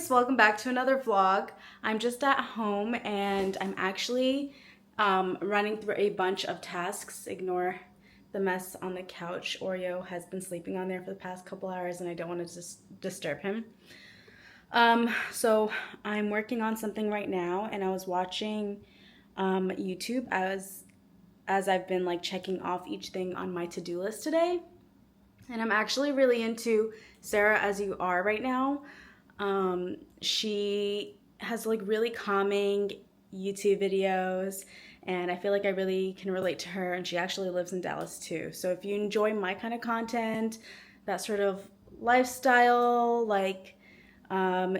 guys, welcome back to another vlog. I'm just at home and I'm actually running through a bunch of tasks. Ignore the mess on the couch. Oreo has been sleeping on there for the past couple hours and I don't want to disturb him. So I'm working on something right now and I was watching YouTube as I've been like checking off each thing on my to-do list today. And I'm actually really into Sarah As You Are right now. She has like really calming YouTube videos and I feel like I really can relate to her, and she actually lives in Dallas too. So if you enjoy my kind of content, that sort of lifestyle, like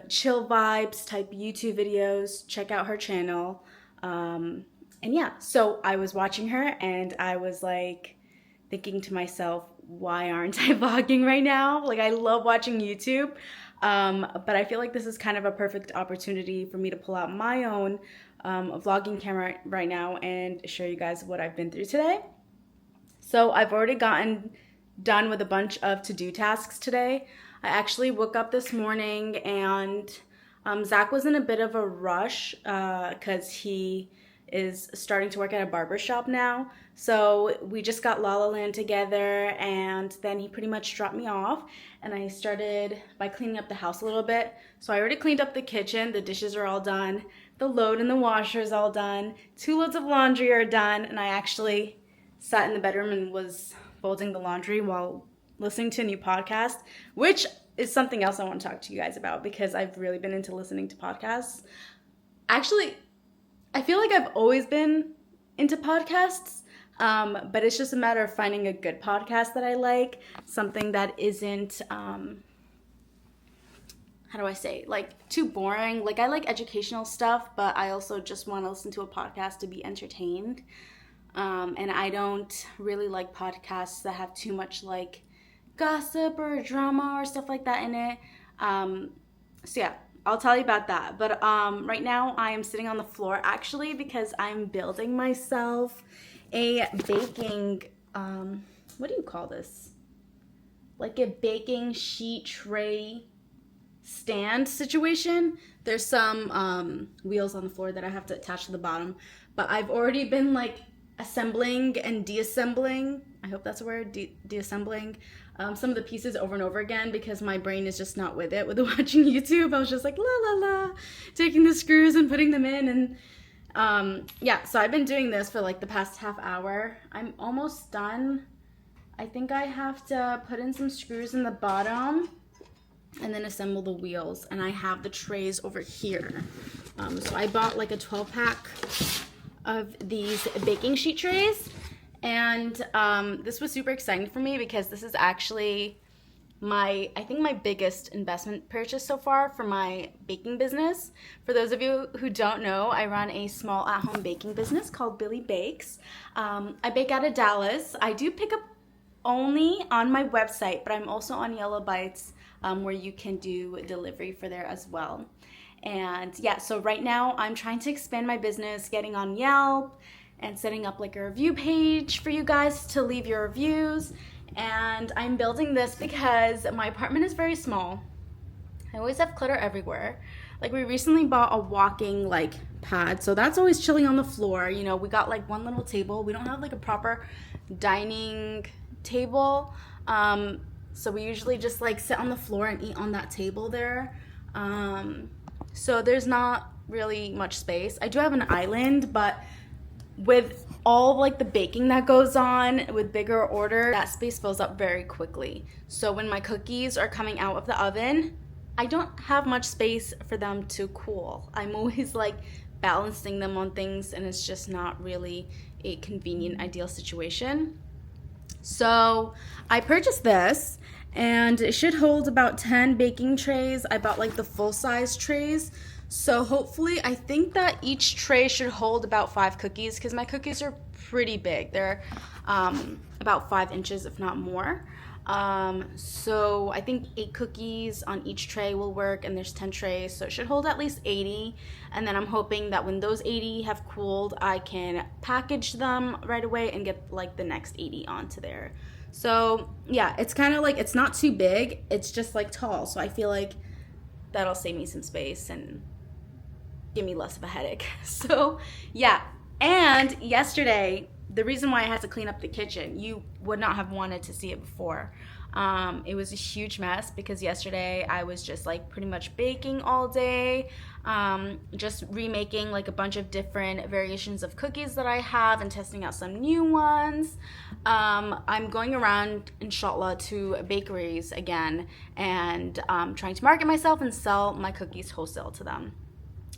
chill vibes type YouTube videos, check out her channel. And yeah, so I was watching her and I was like thinking to myself, why aren't I vlogging right now? Like, I love watching YouTube, but I feel like this is kind of a perfect opportunity for me to pull out my own vlogging camera right now and show you guys what I've been through today. So I've already gotten done with a bunch of to-do tasks today. I actually woke up this morning and Zach was in a bit of a rush because he is starting to work at a barber shop now. So we just got La La Land together and then he pretty much dropped me off and I started by cleaning up the house a little bit. So I already cleaned up the kitchen, the dishes are all done, the load in the washer is all done, 2 loads of laundry are done, and I actually sat in the bedroom and was folding the laundry while listening to a new podcast, which is something else I want to talk to you guys about because I've really been into listening to podcasts. Actually, I feel like I've always been into podcasts, but it's just a matter of finding a good podcast that I like, something that isn't, how do I say, like too boring. Like, I like educational stuff, but I also just want to listen to a podcast to be entertained. And I don't really like podcasts that have too much like gossip or drama or stuff like that in it. So yeah, I'll tell you about that. But right now I am sitting on the floor actually because I'm building myself a baking, what do you call this? Like a baking sheet tray stand situation. There's some wheels on the floor that I have to attach to the bottom, but I've already been like assembling and deassembling, I hope that's a word, deassembling some of the pieces over and over again because my brain is just not with it with watching YouTube. I was just like la la la, taking the screws and putting them in, and yeah, so I've been doing this for like the past half hour. I'm almost done. I think I have to put in some screws in the bottom and then assemble the wheels, and I have the trays over here. So I bought like a 12-pack of these baking sheet trays, and this was super exciting for me because this is actually I think my biggest investment purchase so far for my baking business. For those of you who don't know, I run a small at-home baking business called Billy Bakes. I bake out of Dallas. I do pick up only on my website, but I'm also on Yellow Bites, where you can do delivery for there as well. And yeah, so right now I'm trying to expand my business, getting on Yelp and setting up like a review page for you guys to leave your reviews. And I'm building this because my apartment is very small. I always have clutter everywhere. Like, we recently bought a walking like pad, so that's always chilling on the floor. You know, we got like one little table. We don't have like a proper dining table. So we usually just like sit on the floor and eat on that table there. So there's not really much space. I do have an island, but with all like the baking that goes on with bigger order, that space fills up very quickly. So when my cookies are coming out of the oven, I don't have much space for them to cool. I'm always like balancing them on things, and it's just not really a convenient, ideal situation. So I purchased this, and it should hold about 10 baking trays. I bought like the full-size trays. So hopefully, I think that each tray should hold about 5 cookies because my cookies are pretty big. They're about 5 inches, if not more. So I think 8 cookies on each tray will work, and there's 10 trays, so it should hold at least 80. And then I'm hoping that when those 80 have cooled, I can package them right away and get like the next 80 onto there. So yeah, it's kind of like, it's not too big, it's just like tall. So I feel like that'll save me some space and give me less of a headache. So yeah. And yesterday, the reason why I had to clean up the kitchen, you would not have wanted to see it before. It was a huge mess because yesterday I was just like pretty much baking all day, just remaking like a bunch of different variations of cookies that I have and testing out some new ones. I'm going around, inshallah, to bakeries again and trying to market myself and sell my cookies wholesale to them.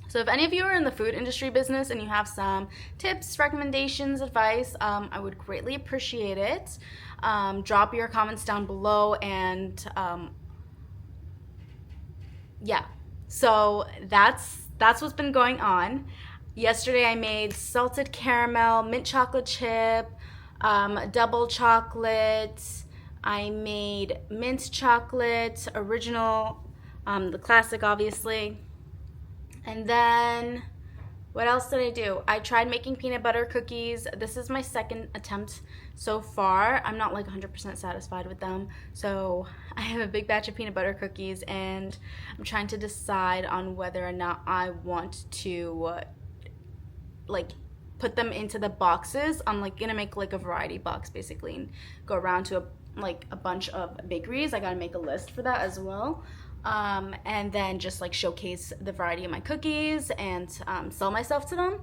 So if any of you are in the food industry business and you have some tips, recommendations, advice, I would greatly appreciate it. Drop your comments down below, and yeah. So that's what's been going on. Yesterday I made salted caramel, mint chocolate chip, double chocolate. I made mint chocolate, original, the classic obviously. And then, what else did I do? I tried making peanut butter cookies. This is my second attempt so far. I'm not like 100% satisfied with them. So I have a big batch of peanut butter cookies, and I'm trying to decide on whether or not I want to like put them into the boxes. I'm like gonna make like a variety box basically and go around to a bunch of bakeries. I gotta make a list for that as well. And then just like showcase the variety of my cookies and sell myself to them.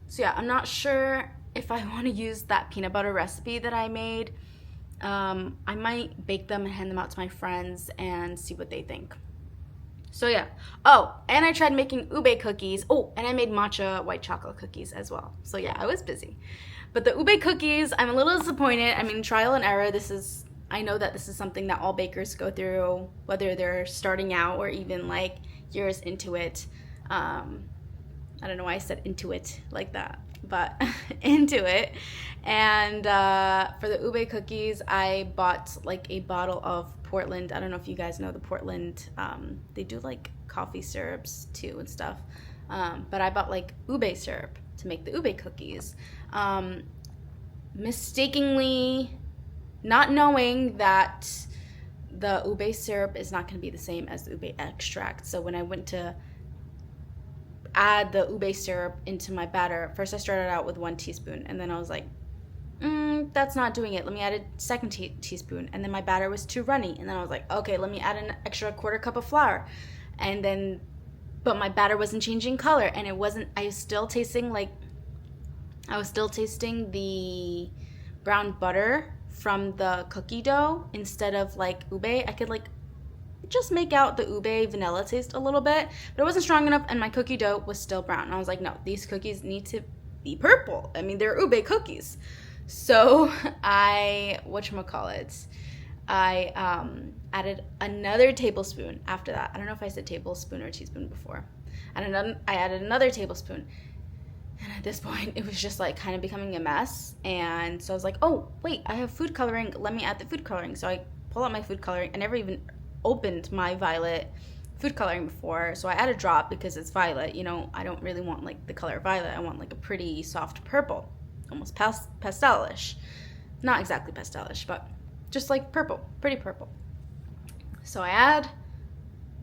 So yeah, I'm not sure if I want to use that peanut butter recipe that I made. I might bake them and hand them out to my friends and see what they think. So yeah. Oh, and I tried making ube cookies. Oh, and I made matcha white chocolate cookies as well. So yeah, I was busy. But the ube cookies, I'm a little disappointed. I mean, trial and error. I know that this is something that all bakers go through, whether they're starting out or even like years into it. I don't know why I said into it like that, but into it. And for the ube cookies, I bought like a bottle of Portland. I don't know if you guys know the Portland. They do like coffee syrups too and stuff. But I bought like ube syrup to make the ube cookies. Mistakenly, not knowing that the ube syrup is not going to be the same as the ube extract. So when I went to add the ube syrup into my batter, first I started out with 1 teaspoon, and then I was like, that's not doing it. Let me add a second teaspoon. And then my batter was too runny. And then I was like, okay, let me add an extra 1/4 cup of flour. But my batter wasn't changing color, and I was still tasting the brown butter from the cookie dough instead of like ube. I could like just make out the ube vanilla taste a little bit, but it wasn't strong enough, and my cookie dough was still brown. And I was like, no, these cookies need to be purple. I mean, they're ube cookies. So I added another tablespoon after that. I don't know if I said tablespoon or teaspoon before. I added another tablespoon. And at this point, it was just like kind of becoming a mess. And so I was like, oh, wait, I have food coloring. Let me add the food coloring. So I pull out my food coloring. I never even opened my violet food coloring before. So I add a drop because it's violet. You know, I don't really want like the color violet. I want like a pretty soft purple, almost pastelish. Not exactly pastelish, but just like purple, pretty purple. So I add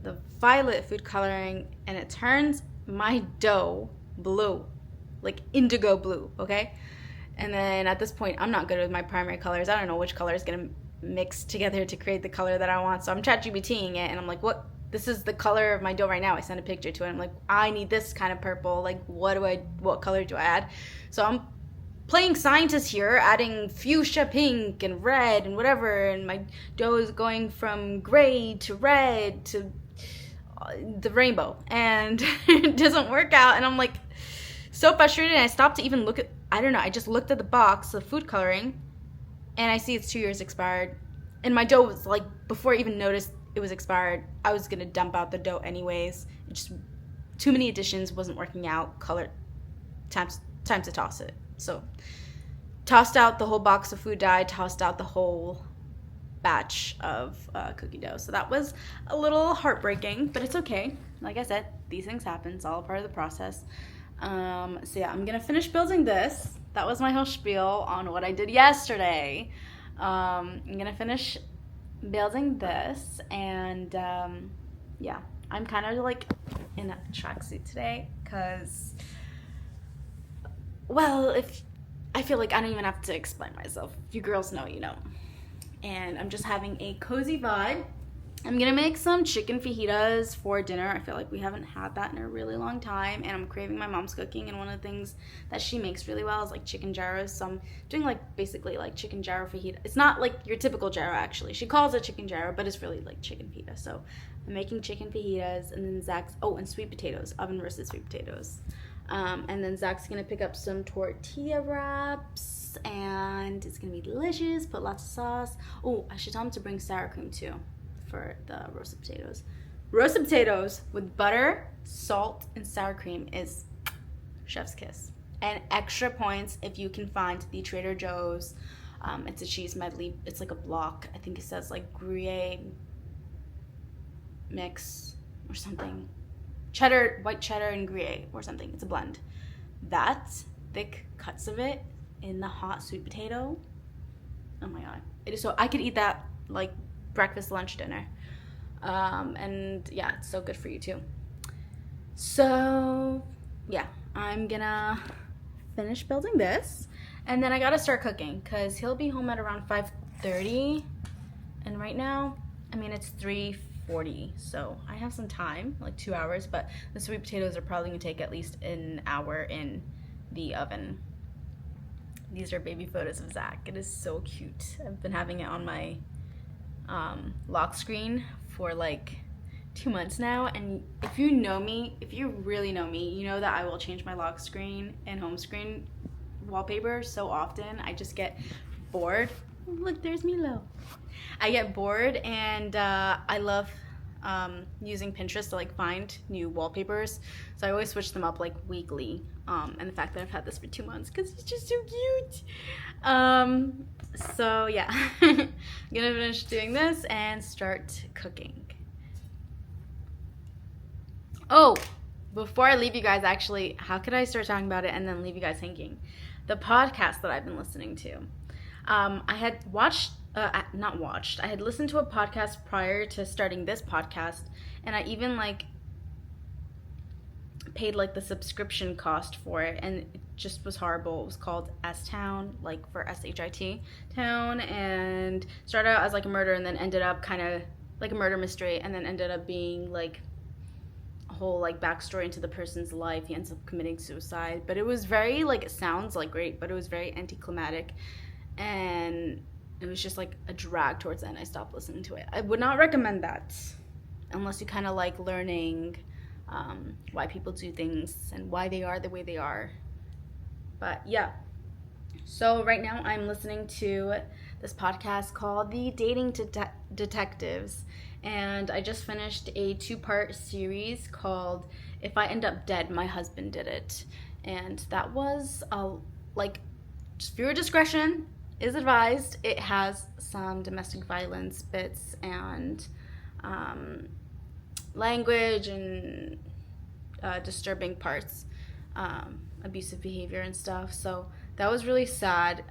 the violet food coloring, and it turns my dough blue. Like indigo blue, okay? And then at this point, I'm not good with my primary colors. I don't know which color is gonna mix together to create the color that I want. So I'm ChatGPTing it, and I'm like, what? This is the color of my dough right now. I sent a picture to it. I'm like, I need this kind of purple. Like, what color do I add? So I'm playing scientist here, adding fuchsia pink and red and whatever, and my dough is going from gray to red to the rainbow, and it doesn't work out. And I'm like, so frustrated, and I stopped to even look at, I just looked at the box of food coloring, and I see it's 2 years expired, and my dough was like, before I even noticed it was expired, I was gonna dump out the dough anyways. It just, too many additions, wasn't working out, color, time to toss it. So, tossed out the whole box of food dye, tossed out the whole batch of cookie dough. So that was a little heartbreaking, but it's okay. Like I said, these things happen, it's all a part of the process. So yeah, I'm gonna finish building this. That was my whole spiel on what I did yesterday. I'm gonna finish building this, and yeah, I'm kind of like in a tracksuit today because, well, if I feel like I don't even have to explain myself. If you girls know, you know. And I'm just having a cozy vibe. I'm gonna make some chicken fajitas for dinner. I feel like we haven't had that in a really long time, and I'm craving my mom's cooking. And one of the things that she makes really well is like chicken gyros. So I'm doing like basically like chicken gyro fajita. It's not like your typical gyro actually. She calls it chicken gyro, but it's really like chicken fajita. So I'm making chicken fajitas, and then Zach's and sweet potatoes, oven roasted sweet potatoes. And then Zach's gonna pick up some tortilla wraps, and it's gonna be delicious. Put lots of sauce. Oh, I should tell him to bring sour cream too for the roasted potatoes. Roasted potatoes with butter, salt, and sour cream is chef's kiss. And extra points if you can find the Trader Joe's. It's a cheese medley. It's like a block. I think it says like Gruyere mix or something. Cheddar, white cheddar, and Gruyere or something. It's a blend. That thick cuts of it in the hot sweet potato. Oh my god! It is so I could eat that like breakfast, lunch, dinner. And yeah, it's so good for you too. So yeah, I'm gonna finish building this, and then I gotta start cooking because he'll be home at around 5:30, and right now, I mean it's 3:40, so I have some time, like 2 hours, but the sweet potatoes are probably gonna take at least an hour in the oven. These are baby photos of Zach. It is so cute. I've been having it on my lock screen for like 2 months now, and if you know me, if you really know me, you know that I will change my lock screen and home screen wallpaper so often. I just get bored. Look, there's Milo. I get bored, and I love using Pinterest to like find new wallpapers, so I always switch them up like weekly. And the fact that I've had this for 2 months because it's just so cute. So yeah, I'm gonna finish doing this and start cooking. Oh, before I leave you guys, actually, how could I start talking about it and then leave you guys hanging? The podcast that I've been listening to. I had I had listened to a podcast prior to starting this podcast, and I even like paid like the subscription cost for it, and it just was horrible. It was called S Town, like for SHIT Town, and started out as like a murder and then ended up kind of like a murder mystery, and then ended up being like a whole like backstory into the person's life. He ends up committing suicide, but it was very like, it sounds like great, but it was very anticlimactic, and it was just like a drag towards the end. I stopped listening to it. I would not recommend that unless you kind of like learning why people do things and why they are the way they are. But yeah, so right now I'm listening to this podcast called The Dating Detectives, and I just finished a 2-part series called If I End Up Dead, My Husband Did It, and that was like, just viewer discretion is advised. It has some domestic violence bits and language and disturbing parts, abusive behavior and stuff. So that was really sad.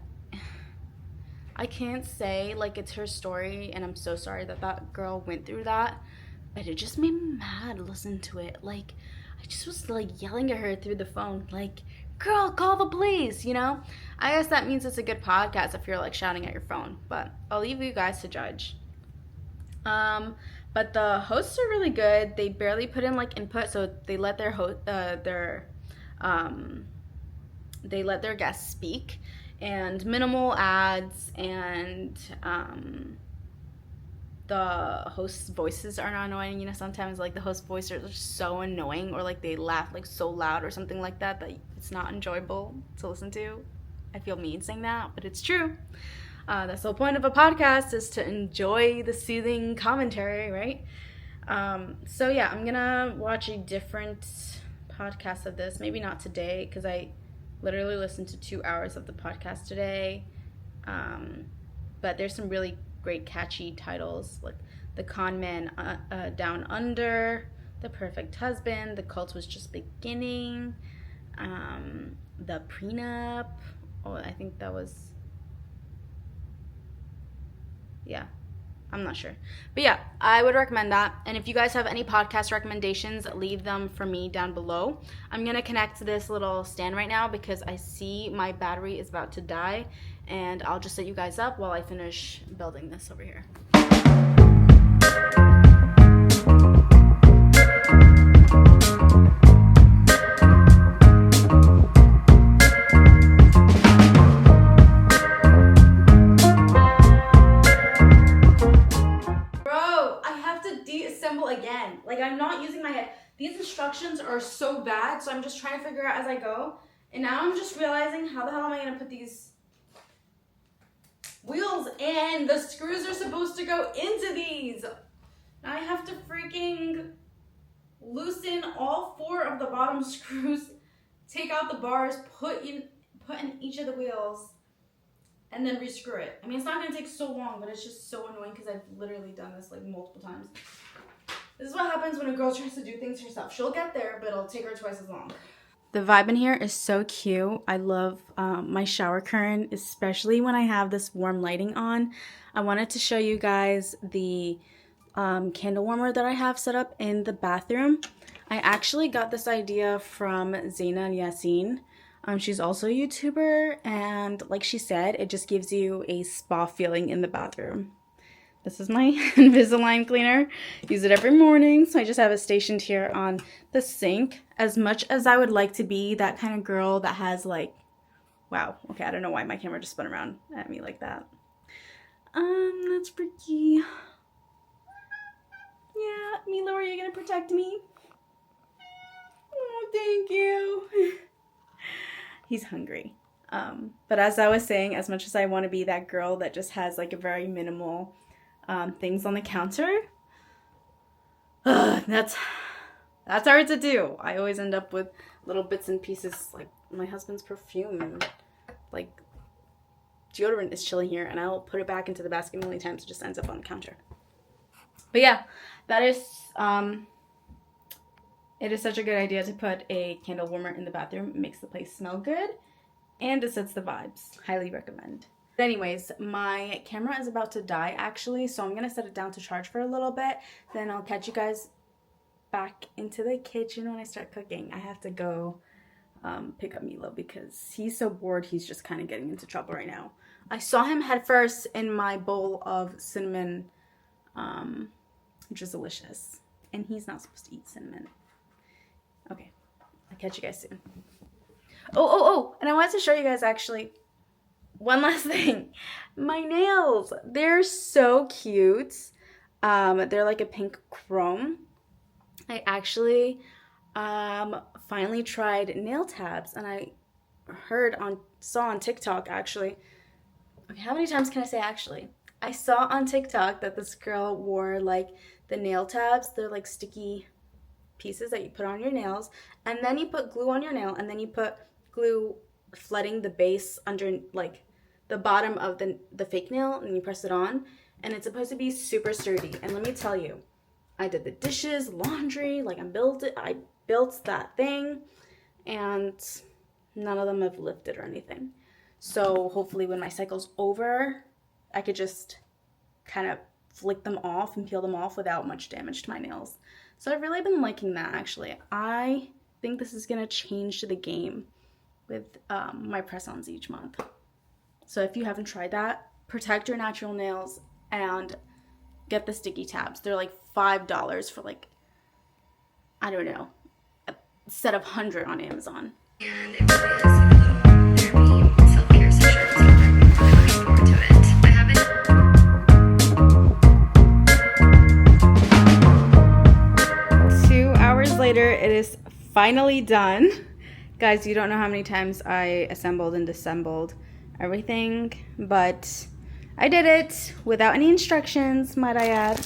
I can't say like it's her story, and I'm so sorry that that girl went through that, but it just made me mad to listen to it. Like, I just was like yelling at her through the phone, like, girl, call the police, you know? I guess that means it's a good podcast if you're like shouting at your phone, but I'll leave you guys to judge. But the hosts are really good. They barely put in like input, so they let their they let their guests speak, and minimal ads, and the hosts' voices are not annoying. You know, sometimes like the host voices are just so annoying, or like they laugh like so loud or something like that that it's not enjoyable to listen to. I feel mean saying that, but it's true. That's the whole point of a podcast, is to enjoy the soothing commentary, right? So yeah, I'm gonna watch a different podcast of this. Maybe not today, because I literally listened to 2 hours of the podcast today. But there's some really great catchy titles, like The Con Man Down Under, The Perfect Husband, The Cult Was Just Beginning, The Prenup. Oh, I think that was, yeah. I'm not sure. But yeah, I would recommend that. And if you guys have any podcast recommendations, leave them for me down below. I'm going to connect this little stand right now because I see my battery is about to die. And I'll just set you guys up while I finish building this over here. Again, like I'm not using my head. These instructions are so bad, so I'm just trying to figure out as I go. And now I'm just realizing, how the hell am I gonna put these wheels in? The screws are supposed to go into these. Now I have to freaking loosen all 4 of the bottom screws, take out the bars, put in each of the wheels, and then rescrew it. I mean, it's not gonna take so long, but it's just so annoying because I've literally done this like multiple times. This is what happens when a girl tries to do things herself. She'll get there, but it'll take her twice as long. The vibe in here is so cute. I love my shower curtain, especially when I have this warm lighting on. I wanted to show you guys the candle warmer that I have set up in the bathroom. I actually got this idea from Zaina and Yasin. She's also a YouTuber, and like she said, it just gives you a spa feeling in the bathroom. This is my Invisalign cleaner. Use it every morning, so I just have it stationed here on the sink. As much as I would like to be that kind of girl that has like, wow, okay, I don't know why my camera just spun around at me like that. That's freaky. Yeah, Milo, are you gonna protect me? Oh, thank you. He's hungry. But as I was saying, as much as I want to be that girl that just has like a very minimal things on the counter, that's hard to do. I always end up with little bits and pieces, like my husband's perfume and like deodorant is chilling here, and I'll put it back into the basket a million times. It just ends up on the counter. But yeah, that is it is such a good idea to put a candle warmer in the bathroom. It makes the place smell good and it sets the vibes. Highly recommend. But anyways, my camera is about to die actually, so I'm gonna set it down to charge for a little bit. Then I'll catch you guys back into the kitchen when I start cooking. I have to go pick up Milo because he's so bored. He's just kind of getting into trouble right now. I saw him head first in my bowl of cinnamon, which is delicious, and he's not supposed to eat cinnamon. Okay, I'll catch you guys soon. Oh, and I wanted to show you guys actually one last thing. My nails, they're so cute. They're like a pink chrome. I actually finally tried nail tabs, and I saw on TikTok actually. Okay, how many times can I say actually? I saw on TikTok that this girl wore like the nail tabs. They're like sticky pieces that you put on your nails, and then you put glue on your nail, and then you put glue flooding the base under like the bottom of the fake nail, and you press it on, and it's supposed to be super sturdy. And let me tell you, I did the dishes, laundry, like I built that thing, and none of them have lifted or anything. So hopefully when my cycle's over, I could just kind of flick them off and peel them off without much damage to my nails. So I've really been liking that actually. I think this is gonna change the game with my press-ons each month. So if you haven't tried that, protect your natural nails and get the sticky tabs. They're like $5 for like, I don't know, a set of 100 on Amazon. And it really is therapy, self-care sessions. I'm really looking forward to it. I haven't. 2 hours later, it is finally done. Guys, you don't know how many times I assembled and disassembled everything, but I did it without any instructions, might I add.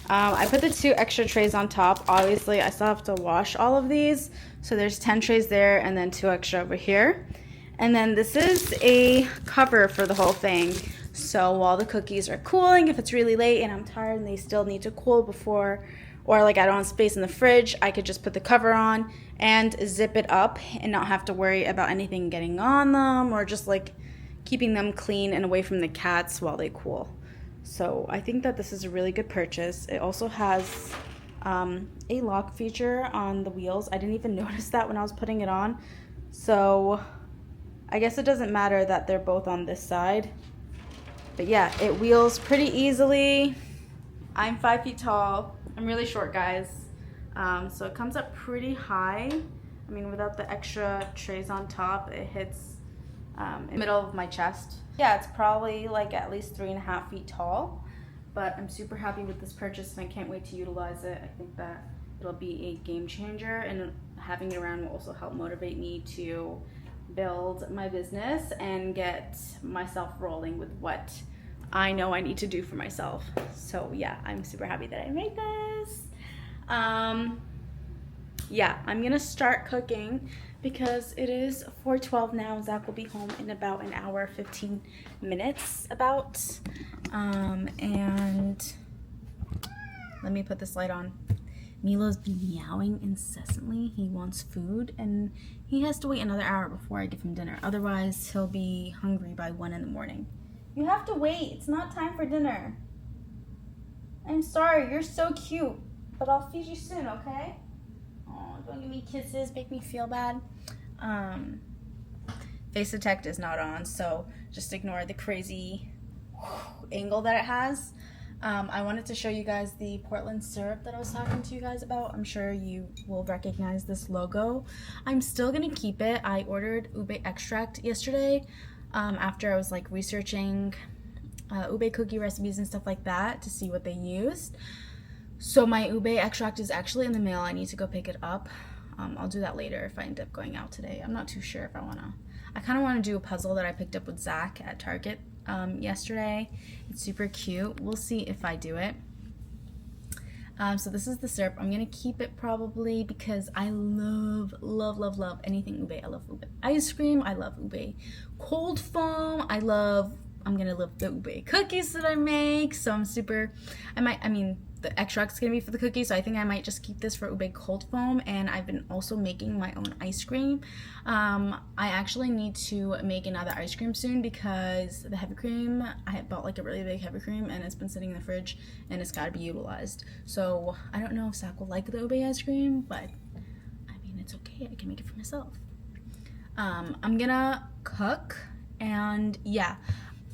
I put the 2 extra trays on top. Obviously, I still have to wash all of these, so there's 10 trays there and then 2 extra over here. And then this is a cover for the whole thing. So while the cookies are cooling, if it's really late and I'm tired and they still need to cool before, or like I don't have space in the fridge, I could just put the cover on and zip it up and not have to worry about anything getting on them or just like keeping them clean and away from the cats while they cool. So I think that this is a really good purchase. It also has a lock feature on the wheels. I didn't even notice that when I was putting it on. So I guess it doesn't matter that they're both on this side. But yeah, it wheels pretty easily. I'm 5 feet tall. I'm really short, guys. So it comes up pretty high. I mean, without the extra trays on top, it hits in the middle of my chest. Yeah, it's probably like at least 3.5 feet tall. But I'm super happy with this purchase and I can't wait to utilize it. I think that it'll be a game changer, and having it around will also help motivate me to build my business and get myself rolling with what I know I need to do for myself. So yeah, I'm super happy that I made this. Yeah, I'm gonna start cooking because it is 4:12 now. Zach will be home in about an hour, 15 minutes about. And let me put this light on. Milo's been meowing incessantly. He wants food and he has to wait another hour before I give him dinner. Otherwise, he'll be hungry by 1 in the morning. You have to wait. It's not time for dinner. I'm sorry. You're so cute. But I'll feed you soon, okay? Oh, don't give me kisses. Make me feel bad. Face Detect is not on, so just ignore the crazy angle that it has. I wanted to show you guys the Portland syrup that I was talking to you guys about. I'm sure you will recognize this logo. I'm still gonna keep it. I ordered ube extract yesterday after I was like researching ube cookie recipes and stuff like that to see what they used. So my ube extract is actually in the mail. I need to go pick it up. I'll do that later if I end up going out today. I'm not too sure if I wanna. I kind of want to do a puzzle that I picked up with Zach at Target yesterday. It's super cute. We'll see if I do it. So this is the syrup. I'm gonna keep it probably because I love anything ube. I love ube ice cream. I love ube cold foam. I'm gonna love the ube cookies that I make. So the extract's gonna be for the cookies, so I think I might just keep this for ube cold foam. And I've been also making my own ice cream. I actually need to make another ice cream soon because the heavy cream, I had bought like a really big heavy cream and it's been sitting in the fridge and it's got to be utilized. So I don't know if Zach will like the ube ice cream, but I mean, it's okay. I can make it for myself. I'm gonna cook, and yeah,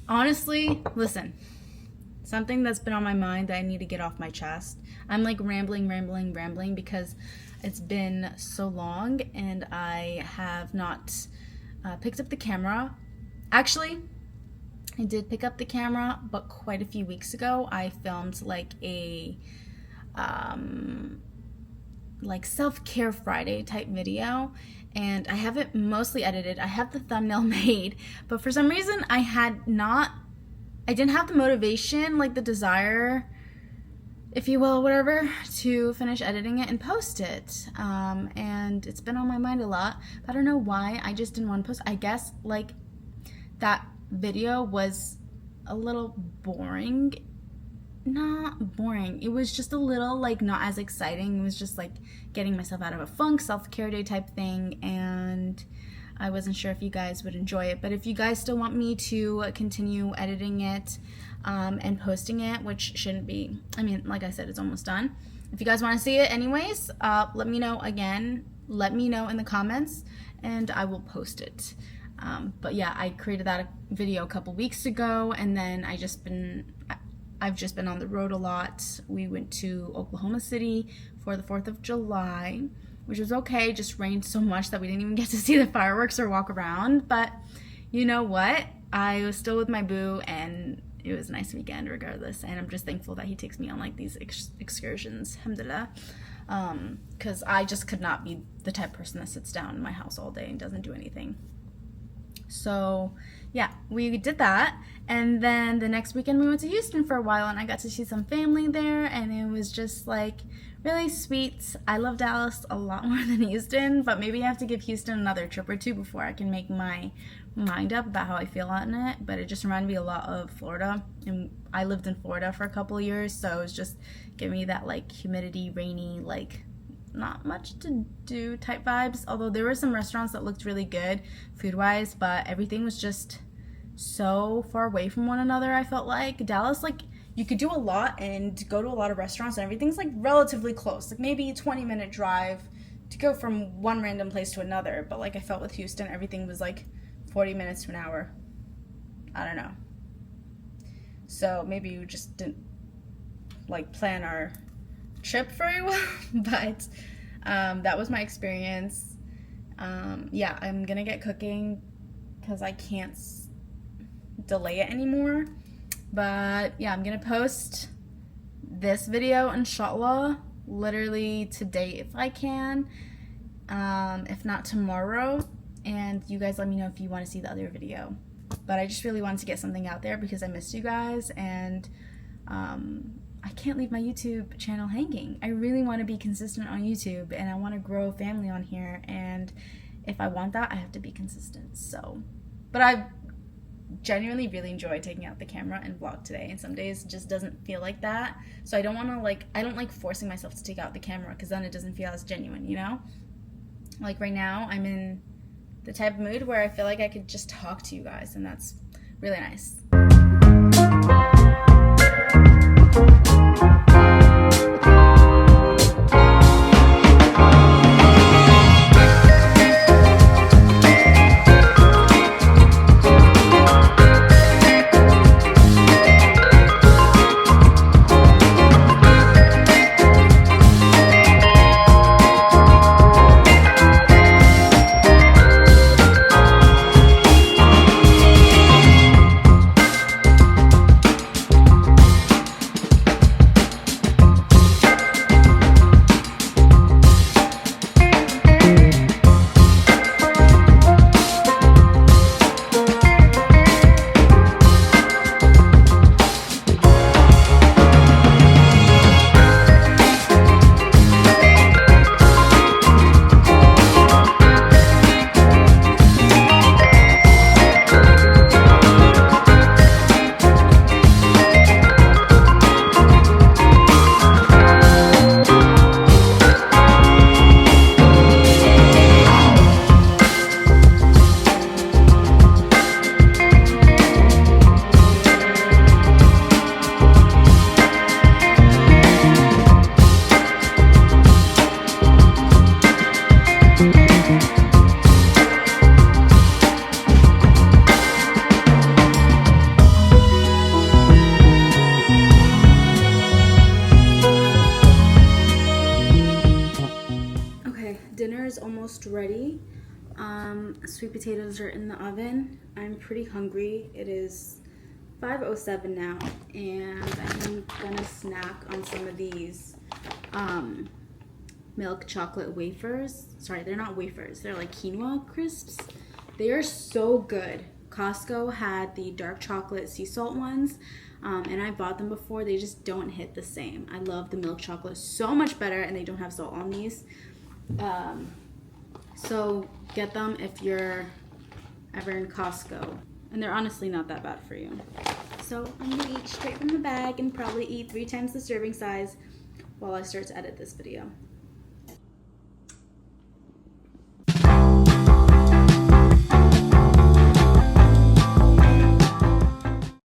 honestly, listen. Something that's been on my mind that I need to get off my chest. I'm like rambling because it's been so long and I have not picked up the camera. Actually, I did pick up the camera, but quite a few weeks ago I filmed like a self-care Friday type video, and I have it mostly edited. I have the thumbnail made, but for some reason I didn't have the motivation, like the desire, if you will, whatever, to finish editing it and post it. And it's been on my mind a lot, but I don't know why. I just didn't want to post. I guess like that video was a little boring. Not boring. It was just a little like not as exciting. It was just like getting myself out of a funk, self-care day type thing, and I wasn't sure if you guys would enjoy it. But if you guys still want me to continue editing it and posting it, which shouldn't be, I mean, like I said, it's almost done. If you guys want to see it anyways, let me know again. Let me know in the comments and I will post it. But yeah, I created that video a couple weeks ago, and then I've just been on the road a lot. We went to Oklahoma City for the 4th of July, which was okay. Just rained so much that we didn't even get to see the fireworks or walk around. But you know what? I was still with my boo, and it was a nice weekend regardless. And I'm just thankful that he takes me on like these excursions, alhamdulillah. Because I just could not be the type of person that sits down in my house all day and doesn't do anything. So yeah, we did that, and then the next weekend we went to Houston for a while, and I got to see some family there, and it was just like really sweet. I love Dallas a lot more than Houston, but maybe I have to give Houston another trip or two before I can make my mind up about how I feel on it. But it just reminded me a lot of Florida, and I lived in Florida for a couple of years, so it was just giving me that like humidity, rainy, like not much to do type vibes. Although there were some restaurants that looked really good food wise, but everything was just so far away from one another. I felt like Dallas, like you could do a lot and go to a lot of restaurants, and everything's like relatively close, like maybe a 20-minute drive to go from one random place to another. But like I felt with Houston, everything was like 40 minutes to an hour. I don't know. So maybe we just didn't like plan our trip very well. But that was my experience. Yeah, I'm gonna get cooking because I can't delay it anymore. But yeah, I'm gonna post this video, inshallah, literally today if I can, if not tomorrow. And you guys let me know if you want to see the other video. But I just really wanted to get something out there because I missed you guys, and I can't leave my YouTube channel hanging. I really want to be consistent on YouTube, and I want to grow a family on here, and if I want that, I have to be consistent. So, but I genuinely really enjoy taking out the camera and vlog today, and some days it just doesn't feel like that. So I don't want to I don't like forcing myself to take out the camera because then it doesn't feel as genuine, you know? Like right now, I'm in the type of mood where I feel like I could just talk to you guys, and that's really nice. Dinner is almost ready. Sweet potatoes are in the oven. I'm pretty hungry. It is 5:07 now, and I'm gonna snack on some of these milk chocolate wafers. Sorry, they're not wafers. They're like quinoa crisps. They are so good. Costco had the dark chocolate sea salt ones, and I bought them before. They just don't hit the same. I love the milk chocolate so much better, and they don't have salt on these. So get them if you're ever in Costco, and they're honestly not that bad for you. So I'm gonna eat straight from the bag and probably eat 3 times the serving size while I start to edit this video.